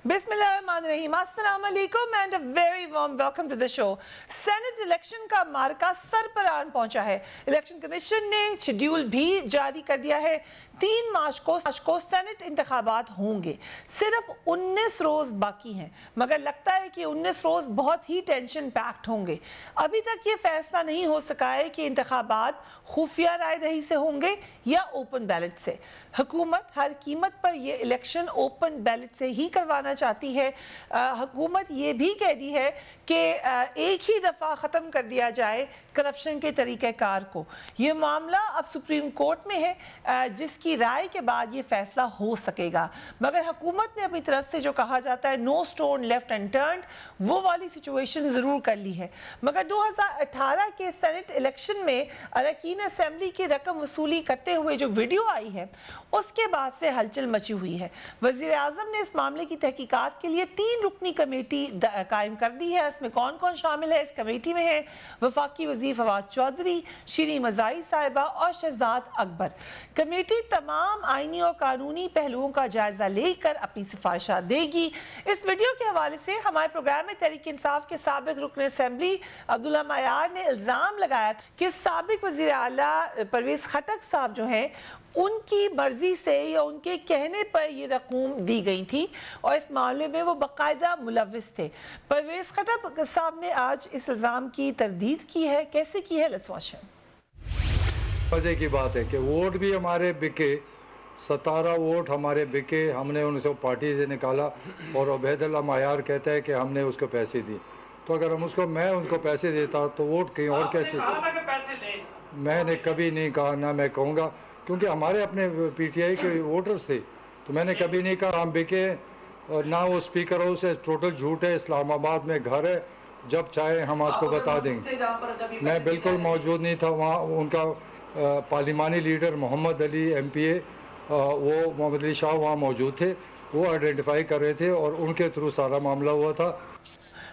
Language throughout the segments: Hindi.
बिस्मिल्लाहिर्रहमानिर्रहीम, अस्सलाम वालेकुम and a very warm welcome to the show. Senate election का मार्का सर पर आन पहुंचा है। इलेक्शन कमीशन ने शेड्यूल भी जारी कर दिया है। 3 मार्च को सेनेट इंतखाबात होंगे। सिर्फ 19 रोज बाकी हैं, मगर लगता है कि 19 रोज बहुत ही टेंशन पैक्ड होंगे। अभी तक ये फैसला नहीं हो सका है कि इंतखाबात खुफिया रायदही से होंगे या ओपन बैलेट से। हुकूमत हर कीमत पर यह इलेक्शन ओपन बैलेट से ही करवाना चाहती है। हुकूमत ये भी कह दी है कि एक ही दफ़ा ख़त्म कर दिया जाए करप्शन के तरीक़ेकार को। ये मामला अब सुप्रीम कोर्ट में है, जिसकी राय के बाद ये फैसला हो सकेगा। मगर हुकूमत ने अपनी तरफ से जो कहा जाता है नो स्टोन लेफ्ट अनटर्न्ड, वो वाली सिचुएशन ज़रूर कर ली है। मगर 2018 के सेनेट इलेक्शन में अरकान असेंबली की रकम वसूली करते हुए जो वीडियो आई है, उसके बाद से हलचल मची हुई है। वज़ीर आज़म ने इस मामले की तहकीकात के लिए 3 रुकनी कमेटी कायम कर दी है। इसमें कौन कौन शामिल है? इस कमेटी में है वफाकी वज़ीर फवाद चौधरी, शीरी मज़ाई साहिबा और शहजाद अकबर। कमेटी तमाम आईनी और कानूनी पहलुओं का जायजा लेकर अपनी सिफारिशात देगी। इस वीडियो के हवाले से हमारे प्रोग्राम में तहरीक इंसाफ के साबिक रुकन असेंबली अब्दुल्ला मयार ने इल्ज़ाम लगाया कि साबिक वज़ीर आला परवेज़ खटक साहब जो हैं, उनकी मर्जी से या उनके कहने पर ये रकूम दी गई थी और इस मामले में वो बाकायदा मुलव्विस थे। परवेज़ खटक साहब ने आज इस इल्ज़ाम की तरदीद की है। कैसे की है? Let's watch him. मजे की बात है कि वोट भी हमारे बिके, 17 वोट हमारे बिके, हमने उनको पार्टी से निकाला और उबैदुल्ला मयार कहता है कि हमने उसको पैसे दिए। तो अगर मैं उनको पैसे देता तो वोट कहीं और कैसे? मैंने कभी नहीं कहा, ना मैं कहूँगा, क्योंकि हमारे अपने पीटीआई के वोटर्स थे। तो मैंने कभी नहीं कहा हम बिके, और ना वो स्पीकर हाउस है, टोटल झूठ है। इस्लामाबाद में घर है, जब चाहे हम आपको बता देंगे। मैं बिल्कुल मौजूद नहीं था वहाँ। उनका पार्लिमानी लीडर मोहम्मद अली MPA, वो मोहम्मद अली शाह वहाँ मौजूद थे, वो आइडेंटिफाई कर रहे थे और उनके थ्रू सारा मामला हुआ था।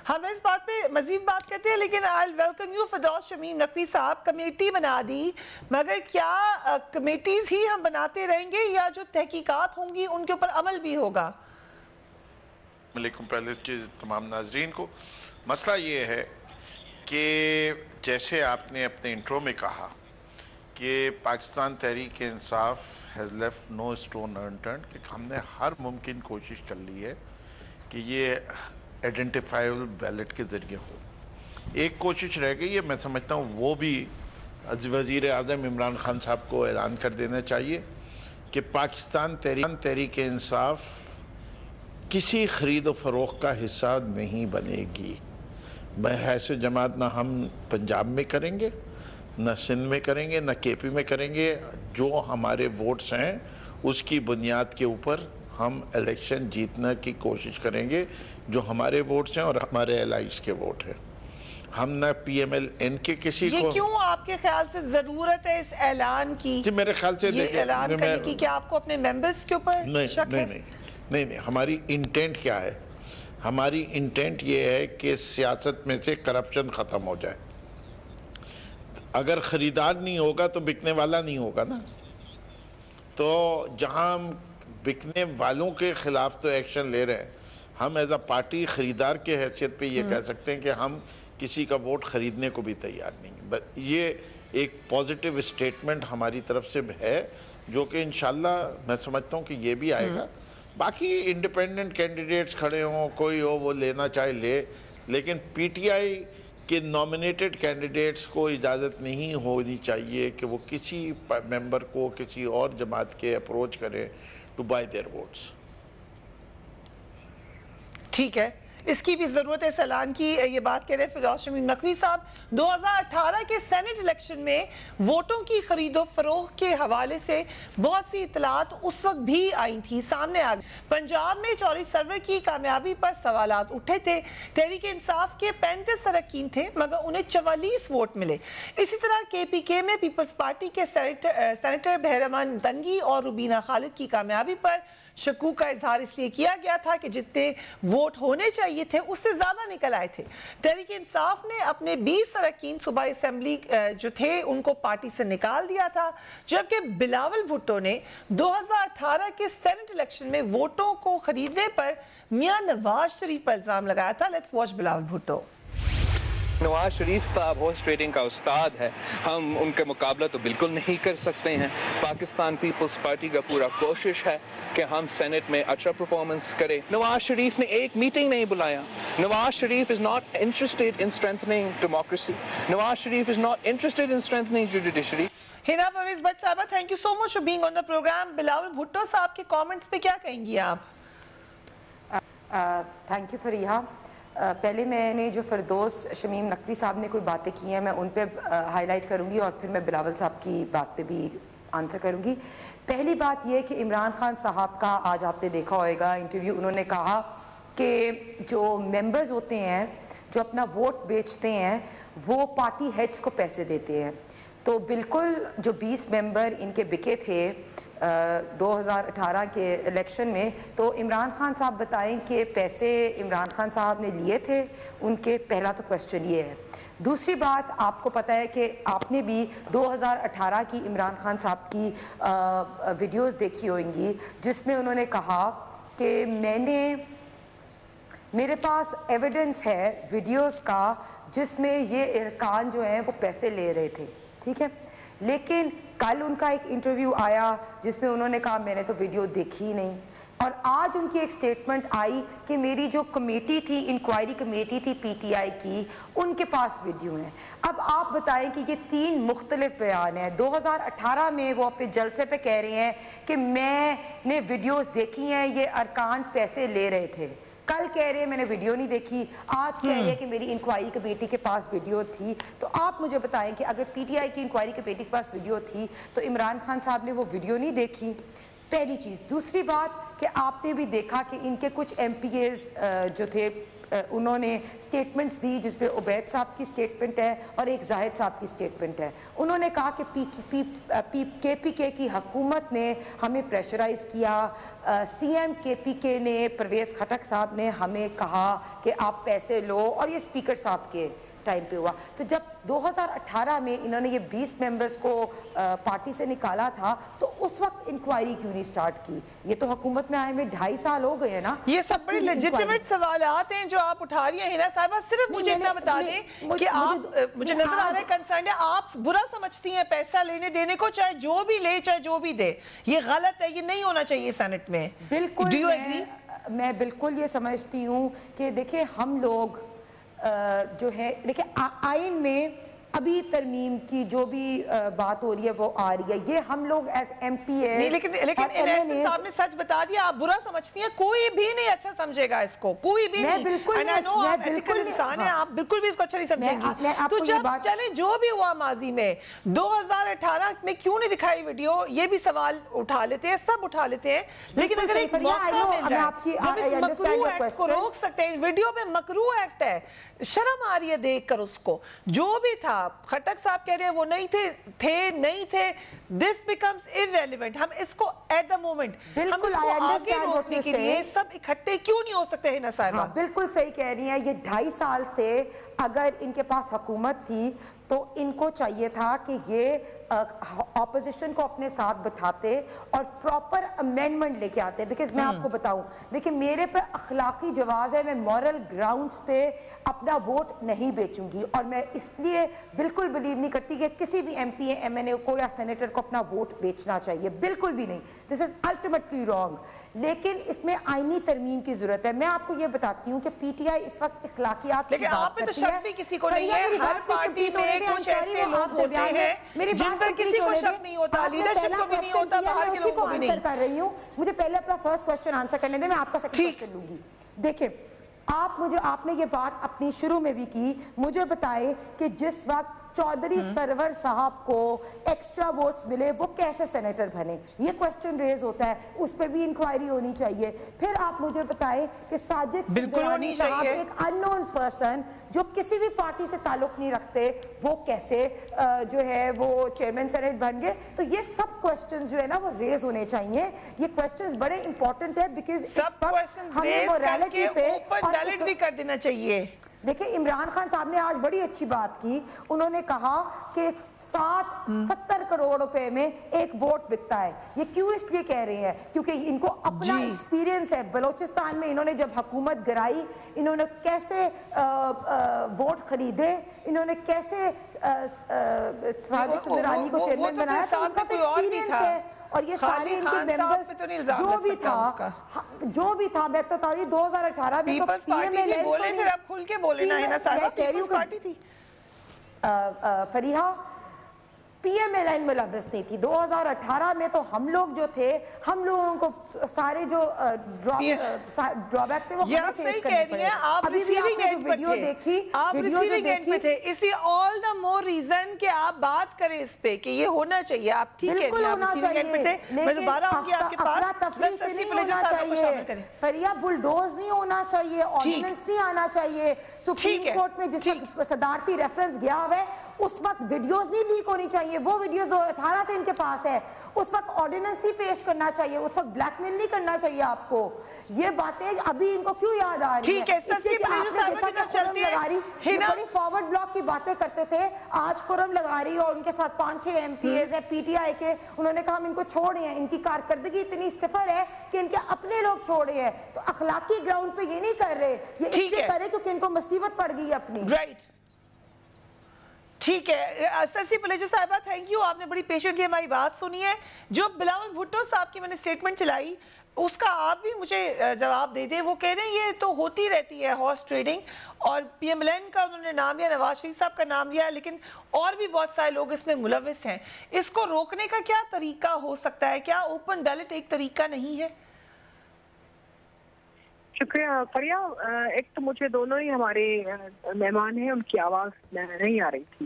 हम इस बात पे मजीद बात करते हैं, लेकिन आई वेलकम यू फिरदौस शमीम नकवी साहब। कमेटी बना दी, मगर क्या कमेटीज ही हम बनाते रहेंगे या जो तहकीकात होंगी उनके ऊपर अमल भी होगा? पहले चीज़ तमाम नाजरीन को मसला ये है कि जैसे आपने अपने इंट्रो में कहा कि Pakistan Tehreek Insaf has left no stone unturned, कि हमने हर मुमकिन कोशिश कर ली है कि ये आइडेंटिफाइबल बैलेट के ज़रिए हो। एक कोशिश रह गई है, मैं समझता हूँ वो भी वज़ीर आज़म इमरान खान साहब को ऐलान कर देना चाहिए कि पाकिस्तान तहरीक इंसाफ किसी ख़रीद व फ़रोख्त का हिस्सा नहीं बनेगी। बहैस जमात ना हम पंजाब में करेंगे, न सिंध में करेंगे, न KP में करेंगे। जो हमारे वोट्स हैं उसकी बुनियाद के ऊपर हम इलेक्शन जीतने की कोशिश करेंगे, जो हमारे वोट्स हैं और हमारे एलाइज के वोट हैं। हम न PMLN के किसी ये को। क्यों आपके ख्याल से जरूरत है इस ऐलान की? जी मेरे ख्याल से देखिए, ऐलान करने की क्या आपको अपने मेंबर्स के ऊपर शक है? नहीं, हमारी इंटेंट क्या है? हमारी इंटेंट ये है कि सियासत में से करप्शन ख़त्म हो जाए। अगर ख़रीदार नहीं होगा तो बिकने वाला नहीं होगा ना। तो जहाँ हम बिकने वालों के ख़िलाफ़ तो एक्शन ले रहे हैं, हम एज अ पार्टी ख़रीदार के हैसियत पे ये कह सकते हैं कि हम किसी का वोट ख़रीदने को भी तैयार नहीं है। बस ये एक पॉजिटिव स्टेटमेंट हमारी तरफ से है, जो कि इंशाल्लाह मैं समझता हूँ कि ये भी आएगा। बाकी इंडिपेंडेंट कैंडिडेट्स खड़े हों, कोई हो वो लेना चाहे ले, लेकिन PTI के नॉमिनेटेड कैंडिडेट्स को इजाज़त नहीं होनी चाहिए कि वो किसी मेंबर को किसी और जमात के अप्रोच करें टू बाय देयर वोट्स। ठीक है, इसकी भी जरूरत है। सलान की ये बात कह रहे हैं फिरदौस शमीम नकवी साहब। 2018 के सेनेट इलेक्शन में वोटों की खरीदो फरोख्त के हवाले से बहुत सी इतलात उस वक्त भी आई थी, सामने आ गई। पंजाब में चौरी सरवर की कामयाबी पर सवालात उठे थे। तहरीक इंसाफ के 35 अरकान थे, मगर उन्हें 44 वोट मिले। इसी तरह KPK में पीपल्स पार्टी के सेनेटर बहरमान तंगी और रुबीना खालिद की कामयाबी पर शकूक का इजहार इसलिए किया गया था कि जितने वोट होने चाहिए थे उससे ज्यादा निकल आए थे। तहरीक इंसाफ ने अपने 20 अरकान सूबाई असेंबली जो थे उनको पार्टी से निकाल दिया था, जबकि बिलावल भुट्टो ने 2018 के सेनेट इलेक्शन में वोटों को खरीदने पर मियां नवाज शरीफ पर इल्जाम लगाया था। Let's watch Bilawal Bhutto. नवाज शरीफ साहब हॉर्स ट्रेडिंग का उस्ताद है, हम उनके मुकाबला तो बिल्कुल नहीं कर सकते हैं। पाकिस्तान पीपल्स पार्टी का पूरा कोशिश है कि हम सेनेट में अच्छा परफॉर्मेंस करें। नवाज शरीफ ने एक मीटिंग नहीं बुलाया। Nawaz Sharif is not interested in strengthening democracy. Nawaz Sharif is not interested in strengthening judiciary. Hina Parvez Bhatt साहबा, thank you so much for being on the programme. Bilawal Bhutto साहब के कमेंट्स पे क्या कहेंगी आप? Thank you Fariha. पहले मैंने जो फिरदौस शमीम नकवी साहब ने कोई बातें की हैं मैं उन पे हाईलाइट करूंगी और फिर मैं बिलावल साहब की बात पे भी आंसर करूंगी। पहली बात यह कि इमरान खान साहब का आज आपने देखा होगा इंटरव्यू, उन्होंने कहा कि जो मेंबर्स होते हैं जो अपना वोट बेचते हैं वो पार्टी हेड्स को पैसे देते हैं। तो बिल्कुल जो 20 मेंबर इनके बिके थे 2018 के इलेक्शन में, तो इमरान खान साहब बताएं कि पैसे इमरान खान साहब ने लिए थे उनके। पहला तो क्वेश्चन ये है। दूसरी बात, आपको पता है कि आपने भी 2018 की इमरान खान साहब की वीडियोस देखी होंगी जिसमें उन्होंने कहा कि मेरे पास एविडेंस है वीडियोस का जिसमें ये अरकान जो हैं वो पैसे ले रहे थे, ठीक है। लेकिन कल उनका एक इंटरव्यू आया जिसमें उन्होंने कहा मैंने तो वीडियो देखी ही नहीं, और आज उनकी एक स्टेटमेंट आई कि मेरी जो कमेटी थी, इंक्वायरी कमेटी थी पीटीआई की, उनके पास वीडियो है। अब आप बताएं कि ये 3 मुख्तलिफ बयान हैं। 2018 में वो अपने जलसे पे कह रहे हैं कि मैंने वीडियोस देखी हैं, ये अरकान पैसे ले रहे थे। कल कह रहे हैं मैंने वीडियो नहीं देखी, आज कह रहे हैं कि मेरी इंक्वायरी कमेटी के पास वीडियो थी। तो आप मुझे बताएं कि अगर पीटीआई की इंक्वायरी कमेटी के पास वीडियो थी तो इमरान खान साहब ने वो वीडियो नहीं देखी, पहली चीज़। दूसरी बात कि आपने भी देखा कि इनके कुछ एमपीएस जो थे उन्होंने स्टेटमेंट्स दी जिसमें उबैद साहब की स्टेटमेंट है और एक जाहिद साहब की स्टेटमेंट है। उन्होंने कहा कि केपीके की हुकूमत ने हमें प्रेशराइज किया, सीएम केपीके ने परवेज़ खटक साहब ने हमें कहा कि आप पैसे लो, और ये स्पीकर साहब के टाइम पे हुआ। तो जब 2018 में इन्होंने ये 20 मेंबर्स को पार्टी से निकाला था तो उस वक्त इंक्वायरी क्यों नहीं स्टार्ट की? ये तो हुकूमत में आए में 2.5 साल हो गए हैं ना। ये सब बड़े लेजिटिमेट सवालात हैं जो आप उठा रही हैं हिना साहिबा। सिर्फ मुझे इतना बता दें कि आप, मुझे नजर आ रहा है कंसर्न है, आप बुरा समझती हैं पैसा लेने देने को, चाहे जो भी ले चाहे जो भी दे, ये गलत है, ये नहीं होना चाहिए सेनेट में। बिल्कुल, डू यू एग्री? मैं बिल्कुल ये समझती हूँ कि देखिए हम लोग जो है, देखिए आइन में अभी तरमीम की जो भी बात हो रही है वो आ रही है, ये हम लोग एज एमपीए नहीं, लेकिन साहब ने सच बता दिया। आप बुरा समझती हैं, कोई भी नहीं अच्छा समझेगा इसको, कोई भी नहीं। बिल्कुल आप एथिकल इंसान हैं, आप बिल्कुल भी इसको अच्छा नहीं समझेंगी। तो जब चले जो भी हुआ माजी में 2018 में क्यों नहीं दिखाई वीडियो, ये भी सवाल उठा लेते हैं, सब उठा लेते हैं। लेकिन अगर एक मौका मिल जाए हम इस मकरूह एक्ट को रोक सकते हैं। वीडियो पे मकरूह एक्ट है, शर्म आ रही है देखकर उसको। जो भी था, खटक साहब कह रहे हैं वो नहीं थे, दिस बिकम्स इररेलेवेंट। हम इसको एट द मोमेंट हम इसको आगे रोकने के लिए सब इकट्ठे क्यों नहीं हो सकते हैं ना साहिबा? बिल्कुल सही कह रही हैं। ये 2.5 साल से अगर इनके पास हुकूमत थी तो इनको चाहिए था कि ये ऑपोजिशन को अपने साथ बिठाते और प्रॉपर अमेंडमेंट लेके आते। बिकॉज मैं आपको बताऊं, देखिए मेरे पे अखलाकी जवाज है, मैं मॉरल ग्राउंड्स पे अपना वोट नहीं बेचूंगी, और मैं इसलिए बिल्कुल बिलीव नहीं करती कि किसी भी एमपी एमएनए को या सेनेटर को अपना वोट बेचना चाहिए, बिल्कुल भी नहीं। This is ultimately wrong. लेकिन इसमें आईनी तरमीम की जरूरत है। मैं आपको ये बताती हूँ कि पीटीआई इस वक्त इखलाकियात की बात करती है, भी किसी को नहीं है। हर पार्टी में कुछ ऐसे लोग होते हैं जिन पर किसी को शक नहीं होता, लीडरशिप को भी नहीं होता, बाहर के लोगों को भी नहीं। कर रही हूँ, मुझे पहले अपना फर्स्ट क्वेश्चन आंसर करने दे, मैं आपका सेकंड क्वेश्चन लूंगी। देखिए आपने ये बात अपनी शुरू में भी की, मुझे बताए कि जिस वक्त चौधरी सरवर साहब को एक्स्ट्रा वोट्स मिले, वो कैसे सेनेटर बने, ये क्वेश्चन रेज होता है, उस पर भी इंक्वायरी होनी चाहिए। फिर आप मुझे बताएं कि साजिद सिंदरानी साहब एक अननोन पर्सन जो किसी भी पार्टी से ताल्लुक नहीं रखते, वो कैसे जो है वो चेयरमैन सेनेट बन गए। तो ये सब क्वेश्चंस जो है ना वो रेज होने चाहिए। ये क्वेश्चंस बड़े इंपॉर्टेंट है बिकॉज इस वक्त हमें मोरालिटी पे ओपन बैलेट भी कर देना चाहिए। देखिए इमरान खान साहब ने आज बड़ी अच्छी बात की, उन्होंने कहा कि 60-70 करोड़ रुपए में एक वोट बिकता है। ये क्यों इसलिए कह रहे हैं क्योंकि इनको अपना एक्सपीरियंस है। बलोचिस्तान में इन्होंने जब हुकूमत गिराई, इन्होंने कैसे वोट खरीदे, इन्होंने कैसे साजिद सिंदरानी को चेयरमैन बनाया, तो उनका तो एक्सपीरियंस है। और ये सारे इनके मेंबर्स जो भी था मैं तो 2018 में तो पीएमएलएन बोले, फिर आप खुल के बोले ना, है ना साहब, पीपल्स पार्टी थी। फरीहा पीएमएलएन में लफ्ज़ नहीं थी। 2018 में तो हम लोग जो थे, हम लोगों को सारे जो ड्रॉबैक्स थे वो हमें फेस करने पड़े। अभी भी आपने जो वीडियो देखी, आप रिसीविंग एंड पे थे, इसी ऑल द मोर रीजन कि आप बात करें इस पे कि ये होना चाहिए। आप ठीक है, आप रिसीविंग एंड पे थे, मैं दोबारा आऊंगी आपके पास। तफरी से नहीं होना चाहिए, फरिया बुलडोज नहीं होना चाहिए, ऑर्डिनेंस नहीं आना चाहिए। सुप्रीम कोर्ट में जिस वक्त सदारती रेफरेंस गया हुआ है उस वक्त वीडियोस नहीं लीक होनी चाहिए। वो वीडियोस 2018 से इनके पास है, उस वक्त ऑर्डिनेंस नहीं पेश करना चाहिए, उस वक्त ब्लैकमेल नहीं करना चाहिए आपको। ये बातें अभी इनको क्यों याद आ रही है? ठीक है, आपने देखा कि खुरम लगारी बड़ी फॉरवर्ड ब्लॉक की बातें करते थे, आज खुरम लगारी और उनके साथ 5-6 MPs है पीटीआई के, उन्होंने कहा हम इनको छोड़े हैं, इनकी कारकर्दगी इतनी सिफर है कि इनके अपने लोग छोड़े हैं। तो अखलाकी ग्राउंड पे ये नहीं कर रहे, ये इसलिए करे क्योंकि इनको मुसीबत पड़ गई अपनी। राइट, ठीक है। ससी पलेजो साहिबा, थैंक यू, आपने बड़ी पेशेंटली हमारी बात सुनी है। जो बिलावल भुट्टो साहब की मैंने स्टेटमेंट चलाई उसका आप भी मुझे जवाब दे दें। वो कह रहे हैं ये तो होती रहती है हॉर्स ट्रेडिंग, और पीएमएलएन का उन्होंने नाम लिया, नवाज शरीफ साहब का नाम लिया, लेकिन और भी बहुत सारे लोग इसमें मुलविस हैं। इसको रोकने का क्या तरीका हो सकता है? क्या ओपन बैलेट एक तरीका नहीं है? शुक्रिया फरिया। एक तो मुझे दोनों ही हमारे मेहमान हैं, उनकी आवाज नहीं आ रही थी।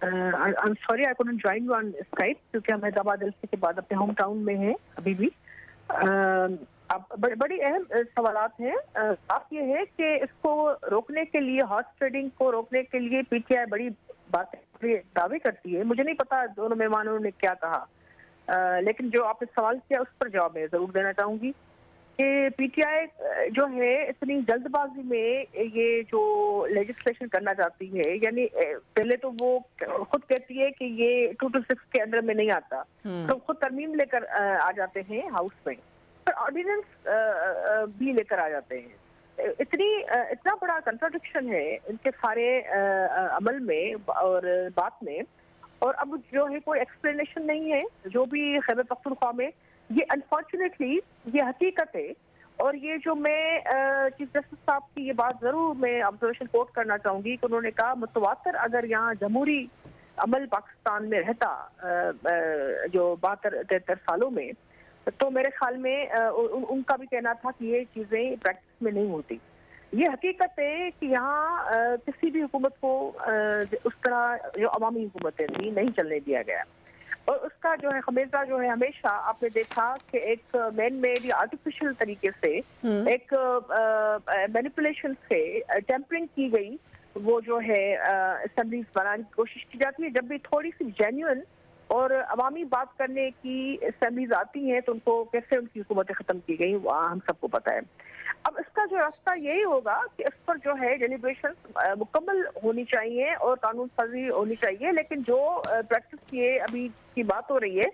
I am sorry I couldn't join you on Skype क्योंकि हम हैदराबाद एलसी के बाद अपने होम टाउन में हैं अभी भी। अब बड़ी अहम सवालात हैं। बात ये है कि इसको रोकने के लिए, हॉर्स ट्रेडिंग को रोकने के लिए पीटीआई बड़ी बातें दावे करती है। मुझे नहीं पता दोनों मेहमानों ने क्या कहा, लेकिन जो आपने सवाल किया उस पर जवाब मैं जरूर देना चाहूंगी कि पीटीआई जो है इतनी जल्दबाजी में ये जो लेजिस्लेशन करना चाहती है, यानी पहले तो वो खुद कहती है कि ये 226 के अंडर में नहीं आता, तो खुद तरमीम लेकर आ जाते हैं हाउस में, पर ऑर्डिनेंस भी लेकर आ जाते हैं। इतना बड़ा कंट्राडिक्शन है इनके सारे अमल में और बात में, और अब जो है कोई एक्सप्लेनेशन नहीं है। जो भी खैबर पख्तूनख्वा में ये अनफॉर्चुनेटली ये हकीकत है। और ये जो मैं चीफ जस्टिस साहब की ये बात जरूर मैं ऑब्जर्वेशन कोट करना चाहूंगी कि उन्होंने कहा मुतवातर अगर यहाँ जमहूरी अमल पाकिस्तान में रहता जो 72-73 सालों में, तो मेरे ख्याल में उनका भी कहना था कि ये चीजें प्रैक्टिस में नहीं होती। ये हकीकत है कि यहाँ किसी भी हुकूमत को उस तरह जो अवामी हुकूमतें थी नहीं चलने दिया गया, और उसका जो है खमेजा जो है हमेशा आपने देखा कि एक मैन मेड या आर्टिफिशियल तरीके से एक मैनिपुलेशन से टेम्परिंग की गई वो जो है असेंबलीज बनाने की कोशिश की जाती है। जब भी थोड़ी सी जेन्युइन और अवामी बात करने की असेंबलीज आती हैं तो उनको कैसे उनकी हुकूमतें खत्म की गई वहाँ हम सबको पता है। अब इसका जो रास्ता यही होगा कि इस पर जो है डेलिब्रेशन मुकम्मल होनी चाहिए और कानून साजी होनी चाहिए, लेकिन जो प्रैक्टिस ये अभी की बात हो रही है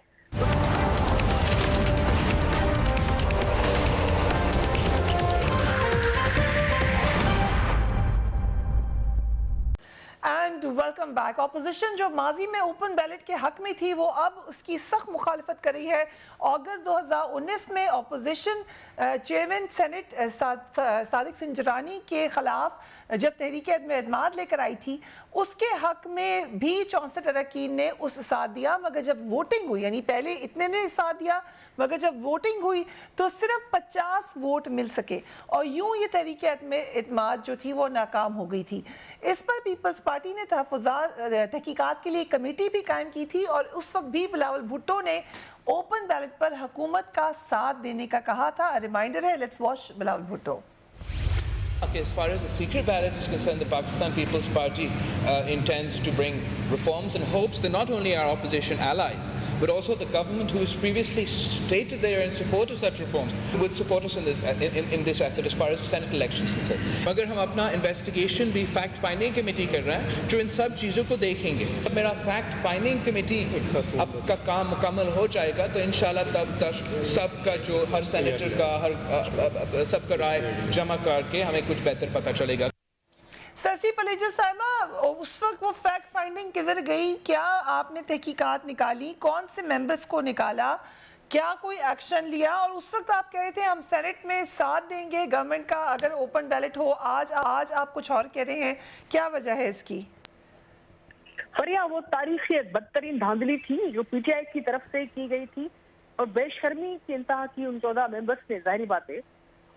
एंड वेलकम बैक। ऑपोजिशन जो माजी में ओपन बैलेट के हक में थी वो अब उसकी सख्त मुखालफत कर रही है। अगस्त 2019 में ऑपोजिशन चेयरमैन सेनेट सादिक सिंजरानी के खिलाफ जब तहरीक एतमाद लेकर आई थी उसके हक में भी 64 अरकान ने उस साथ दिया, मगर जब वोटिंग हुई, यानी पहले इतने ने साथ दिया मगर जब वोटिंग हुई तो सिर्फ 50 वोट मिल सके और यूं ये तहरीक एतमाद जो थी वो नाकाम हो गई थी। इस पर पीपल्स पार्टी ने तहफ़्फ़ुज़ात तहकीकात के लिए एक कमेटी भी कायम की थी और उस वक्त भी बिलावल भुट्टो ने ओपन बैलेट पर हुकूमत का साथ देने का कहा था। रिमाइंडर है, let's watch Bilawal Bhutto. Okay, as far as the secret ballot is concerned, the Pakistan People's Party intends to bring reforms and hopes that not only our opposition allies, but also the government, who has previously stated they are in support of such reforms, would support us in this effort as far as the Senate elections is concerned. मगर हम अपना investigation भी fact finding committee कर रहे हैं जो इन सब चीज़ों को देखेंगे। जब मेरा fact finding committee अब का काम मुकम्मल हो जाएगा तो इंशाल्लाह तब तक सबका जो हर सेनेटर का हर सबका राय जमा करके हमें कुछ बेहतर पता चलेगा। सरसी पलेजो साहिबा, उस वक्त वो फैक्ट फाइंडिंग किधर गई? क्या आपने तहकीकात निकाली? कौन से मेंबर्स को निकाला? क्या कोई एक्शन लिया? और उस वक्त आप कह रहे थे हम सेनेट में साथ देंगे गवर्नमेंट का अगर ओपन बैलेट हो। आज आप कुछ और कह रहे हैं, क्या वजह है इसकी? फरिया, वो तारीखी बदतरीन धांधली थी जो पीटीआई की तरफ से की गई थी और बेशर्मी की इंतहा की उन 14 मेंबर्स ने। जाहिर बात है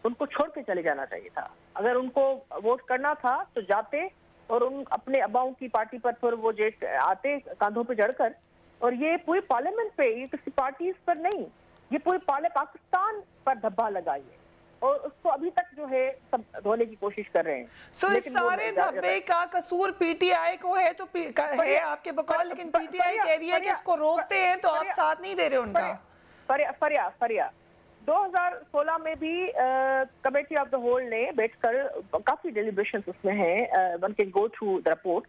उनको छोड़ के चले जाना चाहिए था। अगर उनको वोट करना था तो जाते और उन अपने अबाओं की पार्टी पर फिर वो जेट आते कांधों पे चढ़कर। और ये पूरी पार्लियामेंट पे, ये किसी पार्टी पर नहीं, ये पूरी पाकिस्तान पर धब्बा लगाइए और उसको अभी तक जो है सब धोने की कोशिश कर रहे हैं। सो इस सारे धब्बे का कसूर पीटीआई को है तो है आपके बकौल, लेकिन पीटीआई कह रही है कि इसको रोकते हैं तो आप साथ नहीं दे रहे उनका। फरिया 2016 में भी कमेटी ऑफ द होल ने बैठकर काफी डेलिब्रेशंस उसमें हैं, one can go through the report.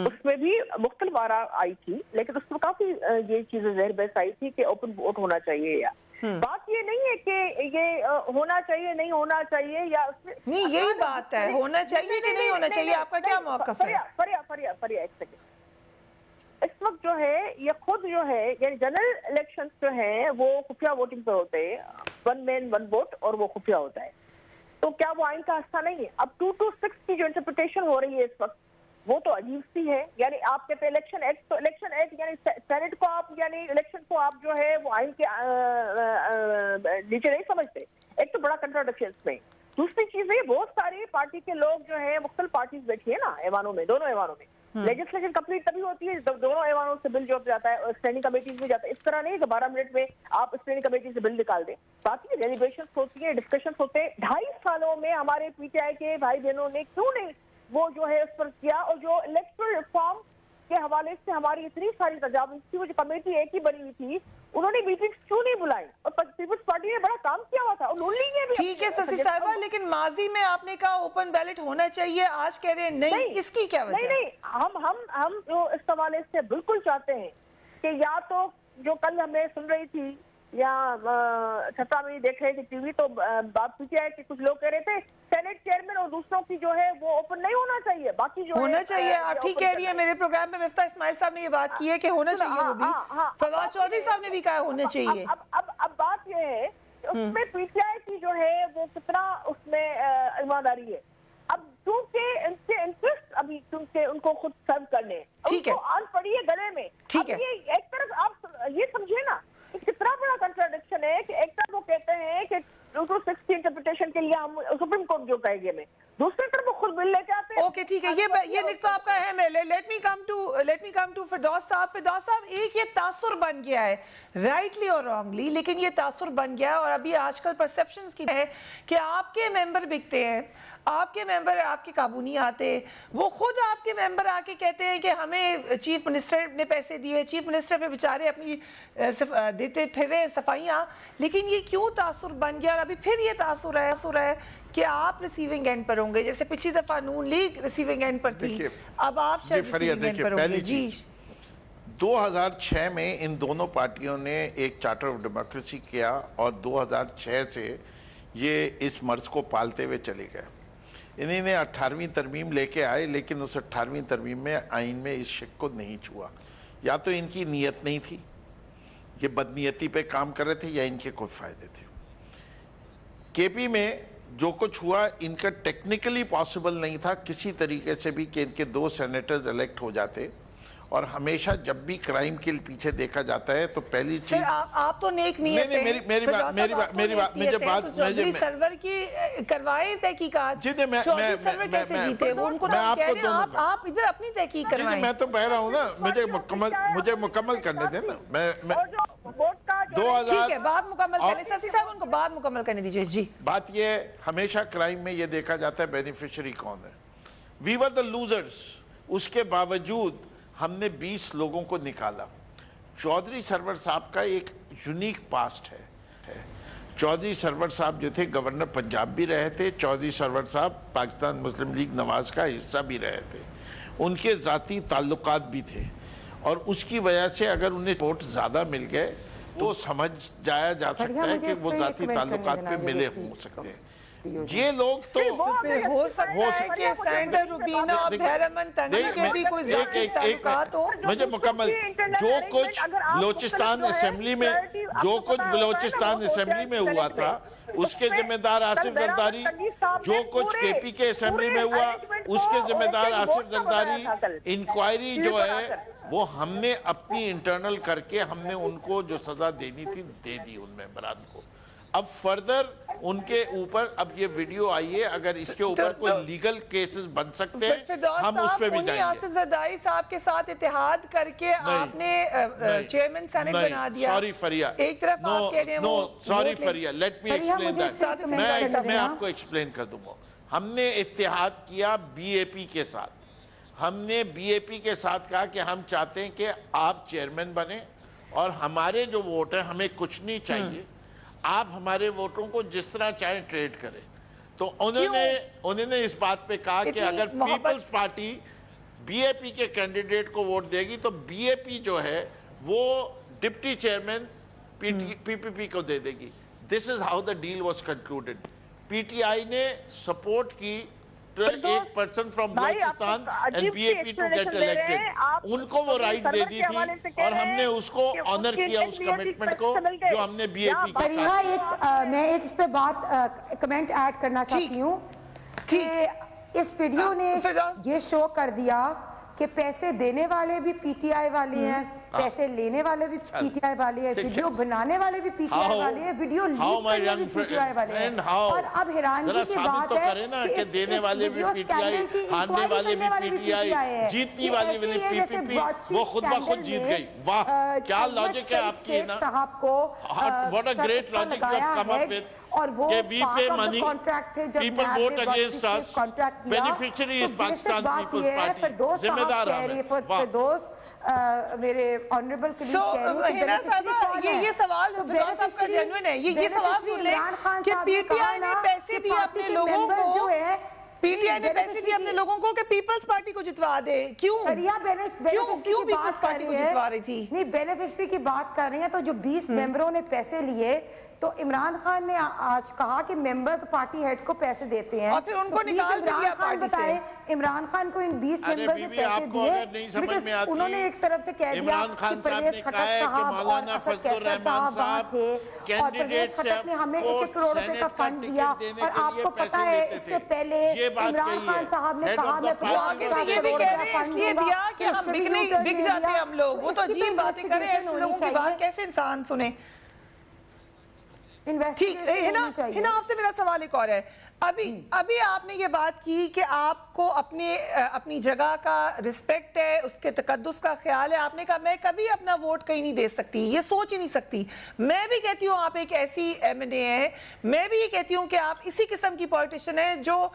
उसमें भी मुख्तलिफ आरा आई थी, लेकिन उसमें काफी ये चीजें ज़हर बहस आई थी कि ओपन वोट होना चाहिए या बात ये नहीं है कि ये होना चाहिए नहीं होना चाहिए या उसमें नहीं, यही बात है होना चाहिए कि नहीं होना चाहिए। आपका क्या मौक़िफ़ है? फरिया एक सेकंड। इस वक्त जो है ये खुद जो है यानी जनरल इलेक्शंस जो हैं वो खुफिया वोटिंग पर होते हैं, 1 मैन 1 वोट, और वो खुफिया होता है। तो क्या वो आइन का हिस्सा नहीं है? अब 226 की जो इंटरप्रिटेशन हो रही है इस वक्त वो तो अजीब सी है। यानी आप कहते हैं इलेक्शन एक्ट, तो इलेक्शन एक्ट यानी सेनेट को आप यानी इलेक्शन को आप जो है वो आइन के नीचे नहीं समझते। एक तो बड़ा कंट्राडिक्शन इसमें। दूसरी चीज है बहुत सारी पार्टी के लोग जो है मुख्तलिफ पार्टीज बैठी है ना ऐवानों में, दोनों ऐवानों में। लेजिस्लेशन कंप्लीट तभी होती है जब दोनों ऐवानों से बिल जो जाता है स्टैंडिंग कमेटीज में जाता है। इस तरह नहीं कि 12 मिनट में आप स्टैंडिंग कमेटी से बिल निकाल दें। बाकी डेलिब्रेशंस होती है, डिस्कशन होते हैं। 2.5 सालों में हमारे पीटीआई के भाई बहनों ने क्यों नहीं वो जो है उस पर किया? और जो इलेक्टोरल रिफॉर्म के हवाले से हमारी इतनी सारी तजावीज़ थी, वो जो कमेटी एक ही बनी हुई थी, उन्होंने मीटिंग्स क्यों नहीं बुलाई? और पीपल्स पार्टी ने बड़ा काम किया हुआ था। और ठीक है सरसी साहिबा, लेकिन माजी में आपने कहा ओपन बैलेट होना चाहिए, आज कह रहे हैं नहीं, इसकी क्या वजह? नहीं, हम जो इस हवाले से बिल्कुल चाहते हैं कि या तो जो कल हमें सुन रही थी या छत्ता में देख रहे थे टीवी, तो बात पीटीआई के कुछ लोग कह रहे थे सेनेट चेयरमैन और दूसरों की जो है वो ओपन नहीं होना चाहिए, बाकी जो होना चाहिए। आप ठीक कह रही है। मेरे प्रोग्राम में मिफ्ता इस्माइल साहब ने ये बात की है कि होना चाहिए, वो भी फवाद चौधरी साहब ने भी कहा होना चाहिए। अब बात ये है उसमें पीटीआई की जो है वो कितना उसमें ईमानदारी है। अब क्योंकि इनसे इंटरेस्ट अभी क्योंकि उनको खुद सर्व करने, ठीक है, आन पड़ी है गले में। ठीक है, ये एक तरफ आप ये समझिए ना कितना बड़ा कंट्राडिक्शन है कि एक तरफ वो कहते हैं कि 226 की इंटरप्रिटेशन के लिए हम सुप्रीम कोर्ट जो कहेंगे में, दूसरी तरफ वो खुद बिल लेके आते हैं। ओके ठीक है, ये निकता आपका अहम है। लेट मी कम टू फिरदौस साहब। फिरदौस साहब, एक ये तासुर बन गया है, राइटली और रॉन्गली, लेकिन ये तासुर बन गया है और अभी आजकल परसेप्शंस की है कि आपके मेंबर बिकते हैं, आपके मेंबर आपके काबू नहीं आते। वो खुद आपके मेंबर आके कहते हैं कि हमें चीफ मिनिस्टर ने पैसे दिए, चीफ मिनिस्टर पे बेचारे अपनी देते फिर रहे सफाइयाँ। लेकिन ये क्यों तासुर बन गया और अभी फिर ये तासुर है कि आप रिसीविंग एंड पर होंगे? जैसे पिछली दफा नून लीग रिसीविंग एंड पर थी, अब आप शायद रिसीविंग एंड पर होंगे। जी, 2006 में इन दोनों पार्टियों ने एक चार्टर ऑफ डेमोक्रेसी किया और 2006 से ये इस मर्ज को पालते हुए चले गए। इन्हीं ने 18वीं तरमीम लेके आए, लेकिन उस 18वीं तरमीम में आइन में इस शिक को नहीं छुआ। या तो इनकी नीयत नहीं थी, ये बदनीयती पे काम कर रहे थे, या इनके कोई फ़ायदे थे। केपी में जो कुछ हुआ इनका टेक्निकली पॉसिबल नहीं था किसी तरीके से भी कि इनके 2 सेनेटर्स इलेक्ट हो जाते और हमेशा जब भी क्राइम के पीछे देखा जाता है तो पहली चीज आप तो नेक नहीं है। मुझे बात सर्वर की करवाएं तहकीकात। जी मैं जीते वो उनको आप इधर अपनी तहकीक करवाएं। मैं तो कह रहा हूँ ना, मुझे मुकम्मल करने दें ना। मैं 2000 ठीक है, बात मुकम्मल करने ससी साहब उनको बात मुकम्मल करने दीजिए। जी बात ये हमेशा क्राइम में ये देखा जाता है बेनिफिशियरी कौन है। वी वर द लूजर्स, उसके बावजूद हमने 20 लोगों को निकाला। चौधरी सरवर साहब का एक यूनिक पास्ट है। चौधरी सरवर साहब जो थे गवर्नर पंजाब भी रहे थे, चौधरी सरवर साहब पाकिस्तान मुस्लिम लीग नवाज का हिस्सा भी रहे थे, उनके ज़ाती ताल्लुकात भी थे और उसकी वजह से अगर उन्हें वोट ज़्यादा मिल गए तो समझ जाया जा सकता है कि वो ज़ाती ताल्लुकात पे मिले हो सकते हैं। ये लोग तो हो सकता है कि सेनेटर रुबीना और भैरमन तंगी के भी कोई ज़ाती ताल्लुकात हो। मुझे मुकम्मल जो कुछ बलोचिस्तान असेंबली में हुआ था उसके जिम्मेदार आसिफ जरदारी, जो कुछ केपी के असेंबली में हुआ उसके जिम्मेदार आसिफ जरदारी। इंक्वायरी जो है वो हमने अपनी इंटरनल करके हमने उनको जो सजा देनी थी दे दी उन मेंबरान को। अब फर्दर उनके ऊपर अब ये वीडियो आई है, अगर इसके ऊपर कोई लीगल केसेस बन सकते हैं हम उस पे भी जाएंगे। आसिफ जरदारी साहब के साथ इत्तेहाद करके आपने चेयरमैन सेनेट बना दिया। सॉरी फरिया, एक तरफ आप कह रहे हैं वो sorry Fariya, let me explain that. मैं आपको एक्सप्लेन कर दूंगा। हमने इत्तेहाद किया बीएपी के साथ। हमने बीएपी के साथ कहा कि हम चाहते हैं कि आप चेयरमैन बने और हमारे जो वोट है हमें कुछ नहीं चाहिए, आप हमारे वोटों को जिस तरह चाहे ट्रेड करें। तो उन्होंने इस बात पे कहा कि अगर पीपल्स पार्टी बीएपी के कैंडिडेट को वोट देगी तो बीएपी जो है वो डिप्टी चेयरमैन पीपीपी को दे देगी। This is how the deal was concluded. PTI ने सपोर्ट की 1% from Balochistan and BAP to get elected. उनको वो राइट दे दी थी और हमने उसको ऑनर किया उस कमिटमेंट को जो हमने बीएपी के साथ। मैं एक इस पे बात कमेंट ऐड करना चाहती हूँ कि इस वीडियो ने ये शो कर दिया कि पैसे देने वाले भी पीटीआई वाले हैं, पैसे लेने वाले भी पीटीआई वाले हैं, वीडियो बनाने वाले भी पीटीआई वाले हैं, वीडियो लीक करने भी पीटीआई वाले हैं। और अब हैरानगी की बात है कि देने वाले भी पीटीआई, हारने वाले भी पीटीआई, जीतने वाले भी पीपीपी, वो खुद ब खुद जीत गई। वाह क्या लॉजिक है आपकी ना, what a great logic you have come up with. और वो we pay money, people vote against us, beneficiary is Pakistan People's Party, जिम्मेदार हम मेरे ऑनरेबल ये सवाल आपका जेन्युइन है। ये सवाल सुन ले कि पीटीआई ने पैसे दिए अपने लोगों को, जो है पीटीआई ने पैसे दिए अपने लोगों को कि पीपल्स पार्टी को जितवा दे। क्यों पीपल्स पार्टी को जितवा रही थी? नहीं, बेनिफिशियरी की बात कर रहे हैं तो जो 20 मेंबरों ने पैसे लिए तो इमरान खान ने आज कहा कि मेंबर्स पार्टी हेड को पैसे देते हैं और फिर उनको निकाल दिया पार्टी से। इमरान खान को इन 20 मेंबर्स ने पैसे दिए। उन्होंने एक तरफ से कह दिया कि परवेज खट्टर साहब और असद कैसर साहब वहां थे और परवेज खट्टर ने हमें 1-1 करोड़ रुपए का फंड दिया। और आपको पता है इससे पहले इमरान खान साहब ने कहा मैं 50 करोड़ का फंड दिया कि हम बिक जाते हैं हम लोग। वो तो अजीब बातें कर रहे हैं, ऐसे लोगों की बात कैसे इंसान सुने। ठीक है ना, आपसे मेरा सवाल एक और है। अभी आपने ये बात की कि आपको अपनी जगह का रिस्पेक्ट है, उसके तकद्दुस का ख्याल है। आपने कहा मैं कभी अपना वोट कहीं नहीं दे सकती, ये सोच ही नहीं सकती। मैं भी कहती हूँ आप एक ऐसी एमएनए हैं, मैं भी ये कहती हूँ कि आप इसी किस्म की पॉलिटिशियन है जो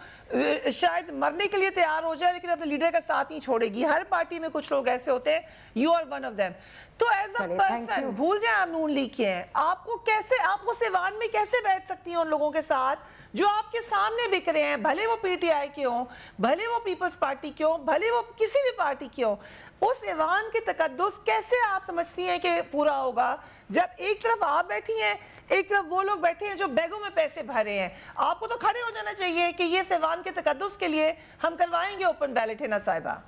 शायद मरने के लिए तैयार हो जाए लेकिन अपने लीडर का साथ नहीं छोड़ेगी। हर पार्टी में कुछ लोग ऐसे होते हैं, you are one of them. तो एज अ पर्सन, भूल जाए आप नून लीग के हैं, आपको सिवान में कैसे बैठ सकती हैं उन लोगों के साथ जो आपके सामने बिक रहे हैं, भले वो पीटीआई के हों, भले वो पीपल्स पार्टी के हों, भले वो किसी भी पार्टी के हों। उस ईवान के तकद्दुस कैसे आप समझती हैं कि पूरा होगा जब एक तरफ आप बैठी हैं, एक तरफ वो लोग बैठे हैं जो बैगों में पैसे भरे हैं? आपको तो खड़े हो जाना चाहिए कि ये ईवान के तकद्दुस के लिए हम करवाएंगे ओपन बैलेट। है ना साहिबा?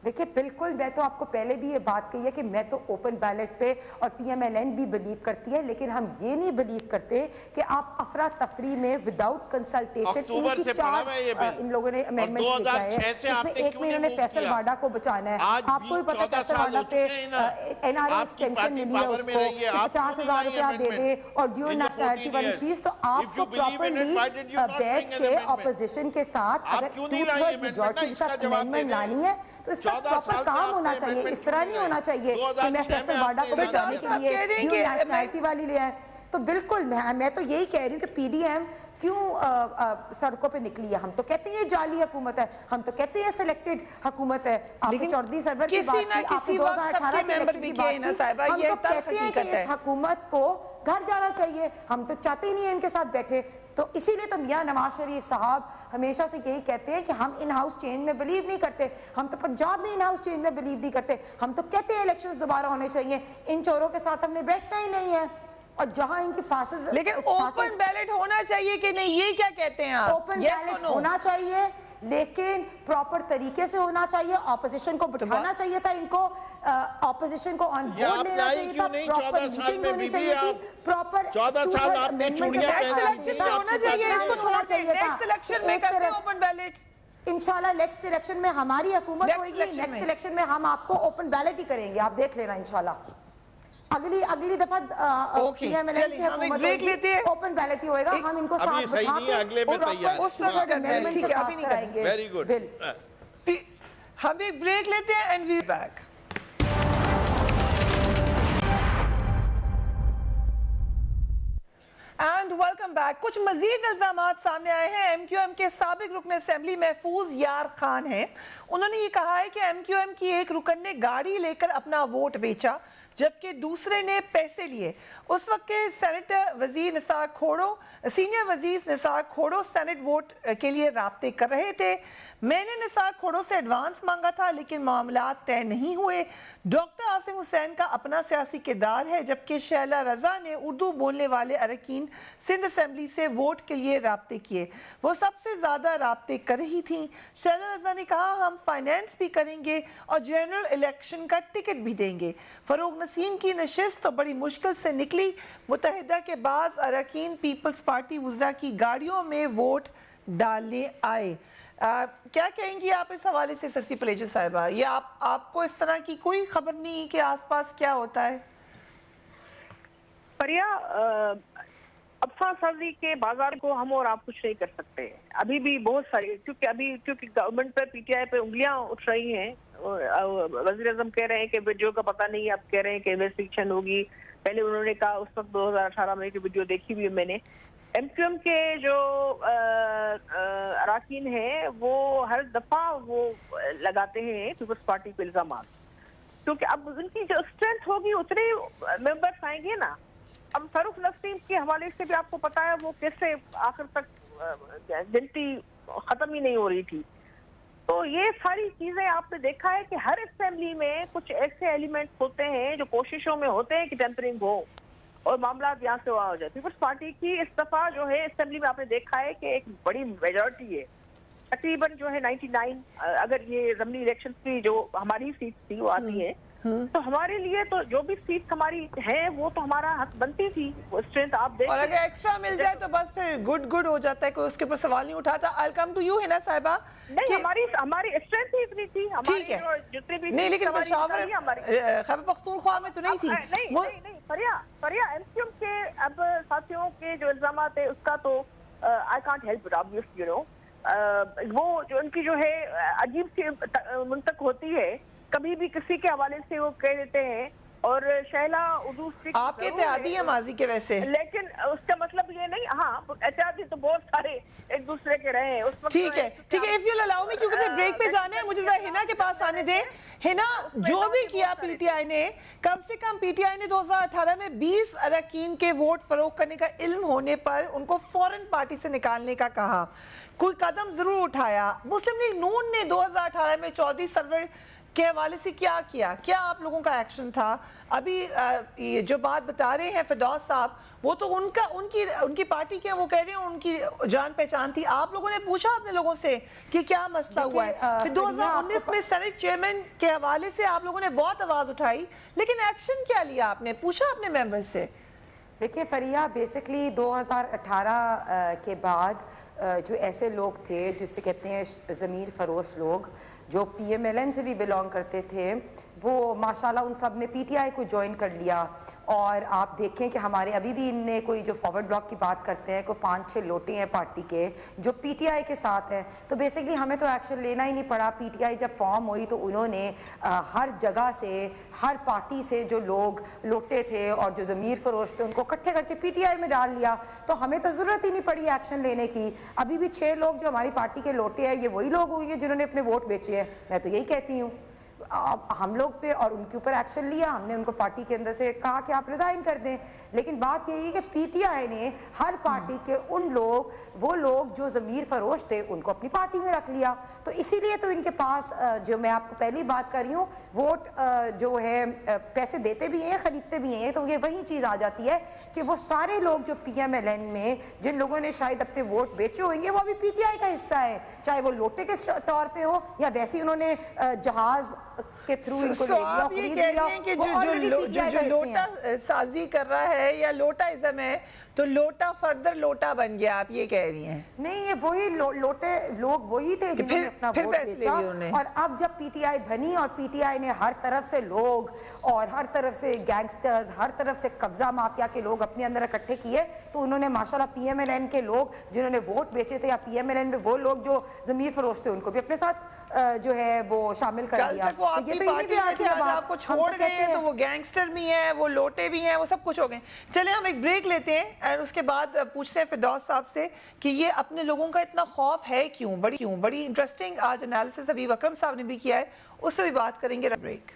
देखिए बिल्कुल, मैं तो आपको पहले भी ये बात कही है कि मैं तो ओपन बैलेट पे और पीएमएलएन भी बिलीव करती है, लेकिन हम ये नहीं बिलीव करते कि आप अफरा तफरी में विदाउट कंसल्टेशन अक्टूबर से पढ़ा है ये बिल। इन लोगों ने अमेंडमेंट लेके आए हैं, इसमें एक में इन्होंने फैसल वाडा को बचाना है। आपको भी पता है फैसल वाडा पे एनआरए एक्सटेंशन मिली है उसको, 50,000 रुपया दे दे और ड्यूअल नेशनलिटी वाली चीज, तो आपको प्रॉपर्ली बैठ के ऑपोजिशन के साथ अगर 2/3 मेजॉरिटी के साथ अमेंडमेंट लानी है तो इसका प्रॉपर काम होना चाहिए। इस तरह नहीं होना चाहिए कि मैं फैसल वाडा को बचाने के लिए ड्यूअल नेशनलिटी वाली ले आए। तो बिल्कुल मैं तो यही कह रही हूँ कि पीडीएम क्यों सड़कों पे निकली है। हम तो कहते हैं जाली हुकूमत है, हम तो कहते हैं सिलेक्टेड हुकूमत है। आपने चौधरी सरवर की बात की, आपने 2018 के इलेक्शन की बात की, हम तो कहते हैं कि इस हुकूमत को घर जाना चाहिए। हम तो चाहते ही नहीं है इनके साथ बैठे। तो इसीलिए तो मियां नवाज शरीफ साहब हमेशा से यही कहते हैं कि हम इन हाउस चेंज में बिलीव नहीं करते। हम तो पंजाब में इन हाउस चेंज में बिलीव नहीं करते। हम तो कहते हैं इलेक्शंस दोबारा होने चाहिए। इन चोरों के साथ हमने बैठना ही नहीं है। और जहां इनकी फांसी, लेकिन ओपन बैलेट होना चाहिए कि नहीं, ये क्या कहते हैं आप? ओपन बैलेट होना चाहिए, लेकिन प्रॉपर तरीके से होना चाहिए। ऑपोजिशन को बिठाना चाहिए था, इनको ऑपोजिशन को ऑन बोर्ड लेना चाहिए था, प्रॉपर मीटिंग होनी चाहिए थी, प्रॉपर 14 साल आपने चुनिया इलेक्शन में होना चाहिए, इसको छोड़ना चाहिए। नेक्स्ट इलेक्शन में करते हैं ओपन बैलेट। इंशाल्लाह नेक्स्ट इलेक्शन में हमारी हुकूमत होगी, नेक्स्ट इलेक्शन में हम आपको ओपन बैलेट ही करेंगे, आप देख लेना इंशाल्लाह। अगली दफा पीएमएलएन की हुकूमत होगी, ओपन बैलेट ही होएगा। हम इनको साथ बिठा के उस वक्त अमेंडमेंट से पास कराएंगे। Very good. हम एक ब्रेक लेते हैं and we back. And welcome back. कुछ मजीद इल्जामात सामने आए हैं। एमक्यूएम के साबिक रुकन असेंबली महफूज यार खान हैं। उन्होंने ये कहा है कि एमक्यूएम की एक रुकन ने गाड़ी लेकर अपना वोट बेचा जबकि दूसरे ने पैसे लिए। उस वक्त के सेनेटर वजीर निसार खोड़ो, सीनियर वजीर निसार खोड़ो सेनेट वोट के लिए राब्ते कर रहे थे। मैंने निसार खोड़ो से एडवांस मांगा था लेकिन मामला तय नहीं हुए। डॉक्टर आसिम हुसैन का अपना सियासी किरदार है जबकि शैला रजा ने उर्दू बोलने वाले अरकान सिंध असेंबली से वोट के लिए राब्ते किए। वो सबसे ज़्यादा राब्ते कर रही थी। शैला रजा ने कहा हम फाइनेंस भी करेंगे और जनरल इलेक्शन का टिकट भी देंगे। फरूक नसीम की नशिस्त तो बड़ी मुश्किल से निकली। मुत्तहिदा के बाद अरकान पीपल्स पार्टी वुज़रा की गाड़ियों में वोट डालने आए। क्या कहेंगी आप इस हवाले से ससी पलेजा साहिबा? ये आपको इस तरह की कोई खबर नहीं कि आसपास क्या होता है? परिया, अफसा सर्दी के बाजार को हम और आप कुछ नहीं कर सकते। अभी भी बहुत सारी, क्योंकि गवर्नमेंट पे पीटीआई पे उंगलियां उठ रही हैं। वज़ीर आज़म कह रहे हैं कि वीडियो का पता नहीं, अब कह रहे हैं कि इन्वेस्टिगेशन होगी। पहले उन्होंने कहा, उस वक्त 2018 में की वीडियो देखी हुई है मैंने। एमक्यूएम के जो अरकान हैं वो हर दफा वो लगाते हैं पीपल्स पार्टी पे इल्जाम, क्योंकि अब उनकी जो स्ट्रेंथ होगी उतने मेंबर्स आएंगे ना। अब फरूक नसीम के हवाले से भी आपको पता है वो कैसे आखिर तक गिनती खत्म ही नहीं हो रही थी। तो ये सारी चीजें आपने देखा है कि हर असेंबली में कुछ ऐसे एलिमेंट्स होते हैं जो कोशिशों में होते हैं कि टेम्परिंग हो और मामला यहाँ से वहाँ हो जाए। पीपल्स पार्टी की इस दफा जो है असेंबली में आपने देखा है कि एक बड़ी मेजॉरिटी है, तकरीबन जो है 99। अगर ये ज़मीनी इलेक्शन की जो हमारी सीट थी वो आती है तो हमारे लिए तो जो भी सीट हमारी है वो तो हमारा हक बनती थी। वो स्ट्रेंथ आप देख, और अगर एक्स्ट्रा मिल जाए तो बस फिर गुड हो जाता है, कोई उसके ऊपर सवाल नहीं उठाता। आई कम टू यू हिना साहिबा। नहीं, हमारी स्ट्रेंथ ही इतनी थी। ठीक है, जितने भी नहीं, लेकिन पेशावर खैबर पख्तूनख्वा में तो नहीं थी। नहीं फरिया एमक्यूएम के अब साथियों के जो इल्जाम है उसका तो I can't help it, obviously you know. वो जो उनकी जो है अजीब सी मुंतक होती है, कभी भी किसी के हवाले से वो कह देते हैं। और शैला उर्दू आपके इत्तेहादी है माजी के वैसे, लेकिन उसका मतलब ये नहीं। हाँ, इत्तेहादी तो बहुत सारे एक दूसरे के रहे हैं उस वक्त। ठीक है, इफ यू अलाउ मी, क्योंकि ब्रेक पे जाना है, मुझे जरा हिना के पास आने दे। हिना, जो भी किया पीटीआई ने, कम से कम पीटीआई ने 2018 में 20 अरकान के वोट फरोख्त करने का इल्म होने पर उनको फौरन पार्टी से निकालने का कहा, कोई कदम जरूर उठाया। मुस्लिम लीग नून ने 2018 में चौधरी सरवर के हवाले से क्या किया, क्या आप लोगों का एक्शन था? अभी ये जो बात बता रहे हैं फिरदौस साहब, वो तो उनकी पार्टी के, वो कह रहे हैं उनकी जान पहचान थी। आप लोगों ने पूछा अपने लोगों से कि क्या मसला हुआ है? फिर 2019 में सेनेट चेयरमैन के हवाले से आप लोगों ने बहुत आवाज उठाई, लेकिन एक्शन क्या लिया आपने? पूछा अपने मेंबर से? देखिए फरिया, बेसिकली 2018 के बाद जो ऐसे लोग थे जिससे कहते हैं ज़मीर फरोश लोग, जो PMLN से भी बिलोंग करते थे, वो माशाल्लाह उन सब ने PTI को ज्वाइन कर लिया। और आप देखें कि हमारे अभी भी इनने कोई जो फॉरवर्ड ब्लॉक की बात करते हैं, कोई 5-6 लोटे हैं पार्टी के जो PTI के साथ हैं। तो बेसिकली हमें तो एक्शन लेना ही नहीं पड़ा। PTI जब फॉर्म हुई तो उन्होंने हर जगह से, हर पार्टी से जो लोग लोटे थे और जो ज़मीर फरोश थे उनको इकट्ठे करके PTI में डाल लिया। तो हमें तो ज़रूरत ही नहीं पड़ी एक्शन लेने की। अभी भी 6 लोग जो हमारी पार्टी के लोटे हैं, ये वही लोग हुए जिन्होंने अपने वोट बेचे हैं। मैं तो यही कहती हूँ, हम लोग थे और उनके ऊपर एक्शन लिया। हमने उनको पार्टी के अंदर से कहा कि आप रिजाइन कर दें। लेकिन बात यही है कि PTI ने हर पार्टी के वो लोग जो ज़मीर फरोश थे उनको अपनी पार्टी में रख लिया। तो इसीलिए तो इनके पास जो मैं आपको पहली बात कर रही हूँ, वोट जो है पैसे देते भी हैं, खरीदते भी हैं। तो ये वही चीज़ आ जाती है कि वो सारे लोग जो PMLN में जिन लोगों ने शायद अपने वोट बेचे होंगे, वो अभी PTI का हिस्सा है, चाहे वो लोटे के तौर पे हो या वैसे उन्होंने जहाज के थ्रू इनको ले लिया, खरीद लिया। कि जो लोटा साजी कर रहा है या लोटाइज्म है, तो लोटा फर्दर लोटा बन गया, आप ये कह रही हैं? नहीं, ये वही लोटे लोग वही थे जिन्होंने अपना वोट बेचा। और अब जब PTI बनी और PTI ने हर तरफ से लोग और हर तरफ से गैंगस्टर्स, हर तरफ से कब्जा माफिया के लोग अपने अंदर इकट्ठे किए, तो उन्होंने माशाल्लाह PMLN के लोग जिन्होंने वोट बेचे थे या PMLN में वो लोग जो ज़मीर फरोश थे उनको भी अपने साथ जो है वो शामिल कर लिया। वो आपकी पार्टी में थे, आज आपको छोड़ गए हैं, तो वो गैंगस्टर भी हैं, वो लोटे भी हैं, वो सब कुछ हो गए। चले हम एक ब्रेक लेते हैं और उसके बाद पूछते हैं फिरदौस साहब से कि ये अपने लोगों का इतना खौफ है क्यों? बड़ी इंटरेस्टिंग आज एनालिसिस हबीब अकरम साहब ने भी किया है, उससे भी बात करेंगे। Break.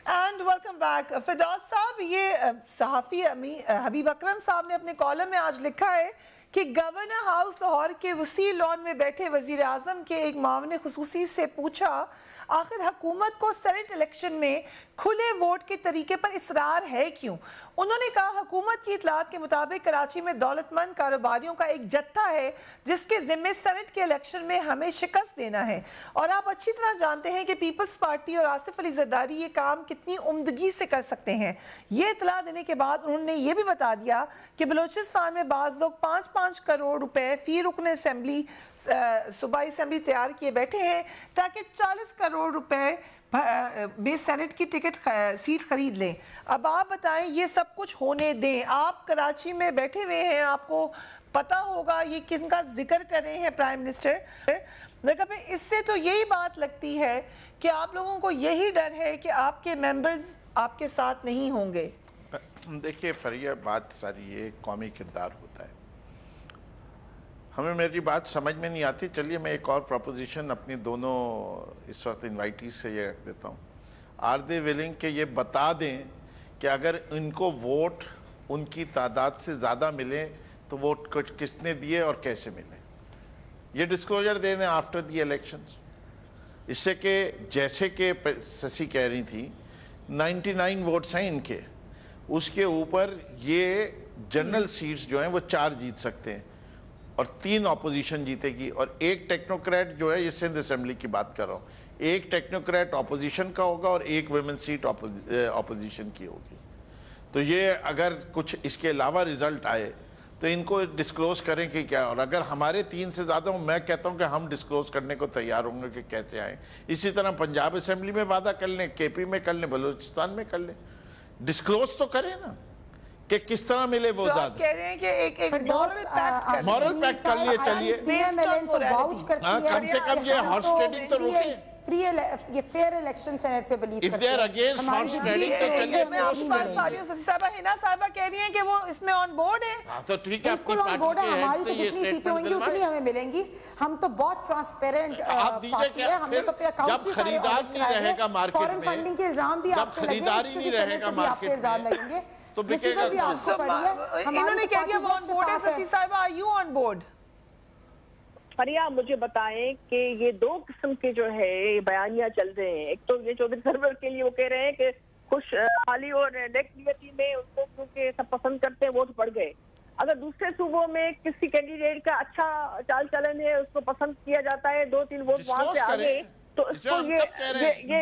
And welcome back. Firdous साहब, ये सहाफ़ी हबीब अकरम साहब ने अपने कॉलम में आज लिखा है कि गवर्नर हाउस लाहौर के वसी लॉन में बैठे वजीर आजम के एक मामले खुसूसी से पूछा, आखिर हुकूमत को सेनेट इलेक्शन में खुले वोट के तरीके पर इसरार है क्यों? उन्होंने कहा, हुकूमत की इतलात के मुताबिक कराची में दौलतमंद कारोबारियों का एक जत्था है जिसके जिम्मे सेनेट के इलेक्शन में हमें शिकस्त देना है। और आप अच्छी तरह जानते हैं कि पीपल्स पार्टी और आसिफ अली जरदारी ये काम कितनी उम्दगी से कर सकते हैं। ये इतला देने के बाद उन्होंने ये भी बता दिया कि बलूचिस्तान में बाज़ लोग 5-5 करोड़ रुपए फी रुकन असेंबली सूबाई असेंबली तैयार किए बैठे हैं ताकि 40 करोड़ रुपए में सेनेट की टिकट सीट खरीद लें। अब आप बताएं, ये सब कुछ होने दें। आप कराची में बैठे हुए हैं, आपको पता होगा ये किसका जिक्र कर रहे हैं प्राइम मिनिस्टर। मतलब इससे तो यही बात लगती है कि आप लोगों को यही डर है कि आपके मेंबर्स आपके साथ नहीं होंगे। देखिए फरिया, बात सारी ये कौमी किरदार होता है। हमें मेरी बात समझ में नहीं आती। चलिए मैं एक और प्रपोजिशन अपनी दोनों इस वक्त इन्वाइटीज से ये रख देता हूँ। आर दे विलिंग कि ये बता दें कि अगर इनको वोट उनकी तादाद से ज़्यादा मिले तो वोट किसने दिए और कैसे मिले, ये डिस्क्लोजर दे दें आफ्टर द इलेक्शंस। इससे कि जैसे कि शशि कह रही थी 99 वोट्स हैं इनके, उसके ऊपर ये जनरल सीट्स जो हैं वो 4 जीत सकते हैं और 3 ऑपोजिशन जीतेगी और 1 टेक्नोक्रेट जो है, ये सिंध असेंबली की बात कर रहा हूँ, 1 टेक्नोक्रेट ऑपोजिशन का होगा और 1 वुमेन सीट ऑपोजिशन की होगी। तो ये अगर कुछ इसके अलावा रिजल्ट आए तो इनको डिस्क्लोज करें कि क्या, और अगर हमारे 3 से ज़्यादा हो, मैं कहता हूँ कि हम डिस्क्लोज करने को तैयार होंगे कि कैसे आए। इसी तरह पंजाब असेंबली में वादा कर लें, KP में कर लें, बलूचिस्तान में कर लें, डिस्क्लोज तो करें ना कि किस तरह मिले वो ज्यादा। कह रहे हैं कि एक मॉरल पैक्ट कर लिए। चलिए कम से कम ये हॉर्स ट्रेडिंग तो रोके। ये फेयर इलेक्शन सेनेट पे बिलीव करते हैं। अगेंस्ट हॉर्स ट्रेडिंग तो चलिए। मैं आपकी बात सारी साहिबा हिना साहिबा कह रही हैं कि वो इसमें ऑन बोर्ड है। हां तो ठीक है, बिल्कुल ऑन बोर्ड है। हमारी तो जितनी सीटें होंगी उतनी हमें मिलेंगी। हम तो बहुत ट्रांसपेरेंट पार्टी है। हमने तो अपने अकाउंट जब खरीदार नहीं रहेगा मार्केट में, फॉरेन फंडिंग के इल्जाम भी जब खरीदारी नहीं रहेगा मार्केट में, इल्जाम लगेंगे। तो बिकेगा भी कौन? आपको पड़ी है, हमारी इन्होंने कह दिया वो पार्टी ऑन बोर्ड है। बहुत शशि साहिबा, आर यू ऑन बोर्ड? फरिया, मुझे बताएं कि ये दो किस्म के जो है बयानियां चल रहे हैं। एक तो ये चौधरी सरवर के लिए वो कह रहे हैं कि खुशहाली और नेकनियती में उनको क्योंकि सब पसंद करते हैं वोट बढ़ गए। अगर दूसरे सूबों में किसी कैंडिडेट का अच्छा चाल चलन है, उसको पसंद किया जाता है, 2-3 वोट वहां से Disclose आगे, करें। तो इसे इसको हम कब कह रहे हैं? ये